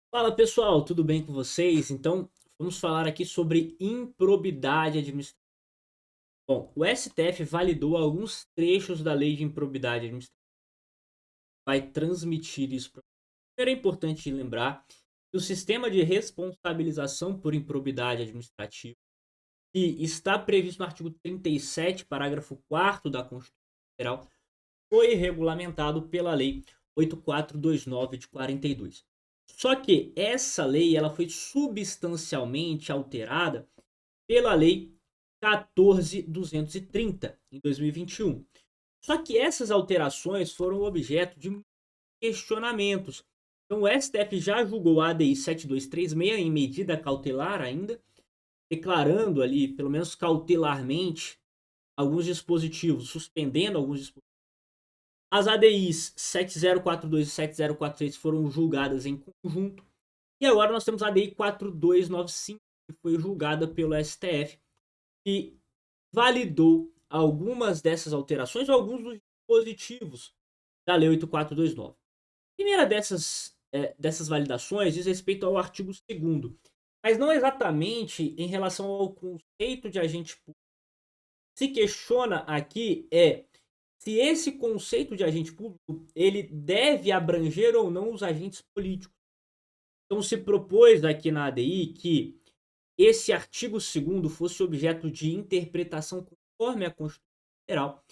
Fala pessoal, tudo bem com vocês? Então, vamos falar aqui sobre improbidade administrativa. Bom, o STF validou alguns trechos da lei de improbidade administrativa, vai transmitir isso para. Primeiro é importante lembrar que o sistema de responsabilização por improbidade administrativa, que está previsto no artigo 37, parágrafo 4º da Constituição Federal, foi regulamentado pela Lei 8429 de 42. Só que essa lei ela foi substancialmente alterada pela Lei 14.230 em 2021. Só que essas alterações foram objeto de questionamentos. Então o STF já julgou a ADI 7236 em medida cautelar ainda, declarando ali, pelo menos cautelarmente, alguns dispositivos, suspendendo alguns dispositivos. As ADIs 7042 e 7043 foram julgadas em conjunto. E agora nós temos a ADI 4295, que foi julgada pelo STF, que validou algumas dessas alterações, alguns dos dispositivos da Lei 8429. A primeira dessas validações diz respeito ao artigo 2º, mas não exatamente em relação ao conceito de agente público. Se questiona aqui se esse conceito de agente público ele deve abranger ou não os agentes políticos. Então se propôs aqui na ADI que esse artigo 2º fosse objeto de interpretação conforme a Constituição Federal,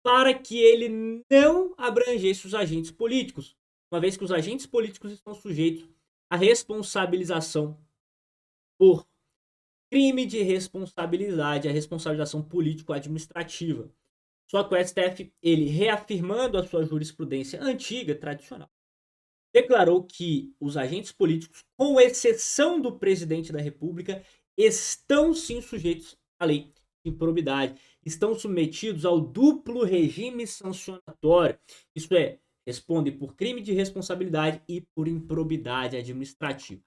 para que ele não abrangesse os agentes políticos, uma vez que os agentes políticos estão sujeitos à responsabilização por crime de responsabilidade, a responsabilização político-administrativa. Só que o STF, ele reafirmando a sua jurisprudência antiga, tradicional, declarou que os agentes políticos, com exceção do presidente da República, estão sim sujeitos à lei de improbidade, estão submetidos ao duplo regime sancionatório. Isso é, respondem por crime de responsabilidade e por improbidade administrativa.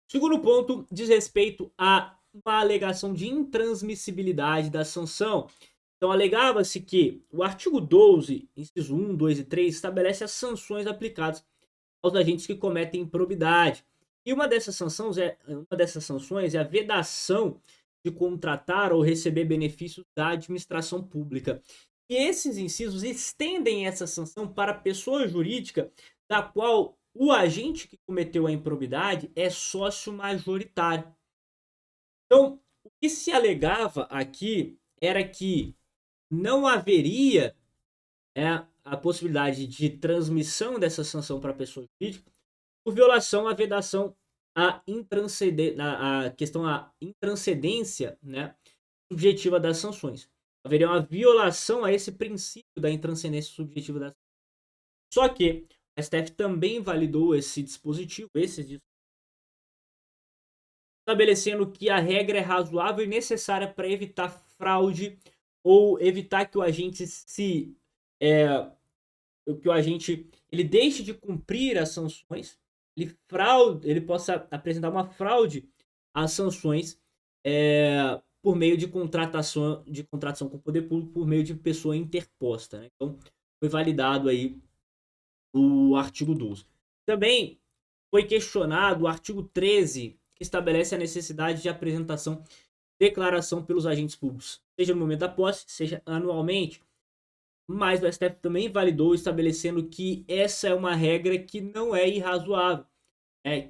O segundo ponto diz respeito a uma alegação de intransmissibilidade da sanção. Então, alegava-se que o artigo 12, inciso 1, 2 e 3, estabelece as sanções aplicadas aos agentes que cometem improbidade. E uma dessas sanções é a vedação de contratar ou receber benefícios da administração pública. E esses incisos estendem essa sanção para a pessoa jurídica da qual o agente que cometeu a improbidade é sócio majoritário. Então, o que se alegava aqui era que não haveria a possibilidade de transmissão dessa sanção para a pessoa jurídica por violação à vedação a questão da intranscendência, né, subjetiva das sanções. Haveria uma violação a esse princípio da intranscendência subjetiva das sanções. Só que o STF também validou esse dispositivo, estabelecendo que a regra é razoável e necessária para evitar fraude ou evitar que o agente é, que o agente ele deixe de cumprir as sanções, ele possa apresentar uma fraude às sanções por meio de contratação com o poder público por meio de pessoa interposta. Né? Então, foi validado aí o artigo 12. Também foi questionado o artigo 13, que estabelece a necessidade de apresentação de declaração pelos agentes públicos, seja no momento da posse, seja anualmente. Mas o STF também validou, estabelecendo que essa é uma regra que não é irrazoável,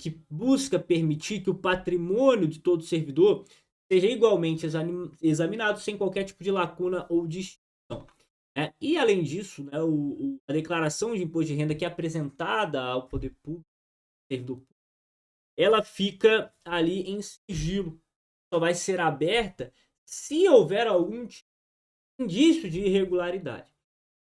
que busca permitir que o patrimônio de todo servidor seja igualmente examinado sem qualquer tipo de lacuna ou distinção. E além disso, né, a declaração de imposto de renda que é apresentada ao poder público, servidor público, ela fica ali em sigilo. Só vai ser aberta se houver algum indício de irregularidade.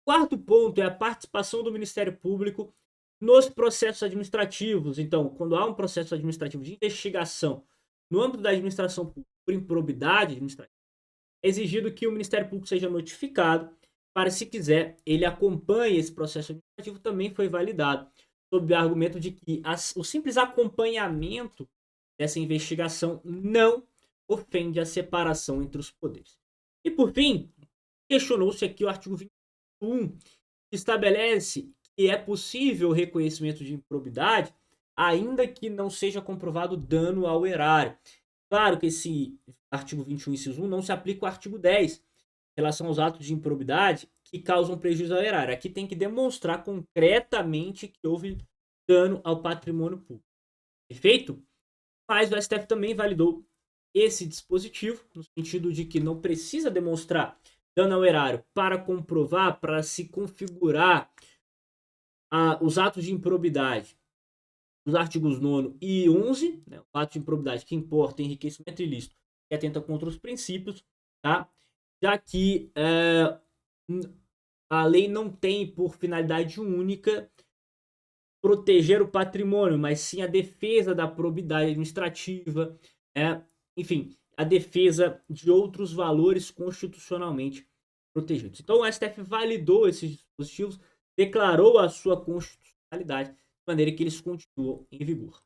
Quarto ponto é a participação do Ministério Público nos processos administrativos. Então, quando há um processo administrativo de investigação no âmbito da administração pública por improbidade administrativa, é exigido que o Ministério Público seja notificado para, se quiser, ele acompanhe esse processo administrativo. Também foi validado, sob o argumento de que o simples acompanhamento dessa investigação não ofende a separação entre os poderes. E, por fim, questionou-se aqui o artigo 21, que estabelece que é possível o reconhecimento de improbidade ainda que não seja comprovado dano ao erário. Claro que esse artigo 21, inciso 1, não se aplica ao artigo 10, em relação aos atos de improbidade que causam prejuízo ao erário. Aqui tem que demonstrar concretamente que houve dano ao patrimônio público. Perfeito? Mas o STF também validou esse dispositivo, no sentido de que não precisa demonstrar dano ao erário para comprovar, para se configurar os atos de improbidade dos artigos 9º e 11, né, o ato de improbidade que importa enriquecimento ilícito que atenta contra os princípios, tá? Já que a lei não tem por finalidade única proteger o patrimônio, mas sim a defesa da probidade administrativa, enfim, a defesa de outros valores constitucionalmente protegidos. Então o STF validou esses dispositivos, declarou a sua constitucionalidade, de maneira que eles continuam em vigor.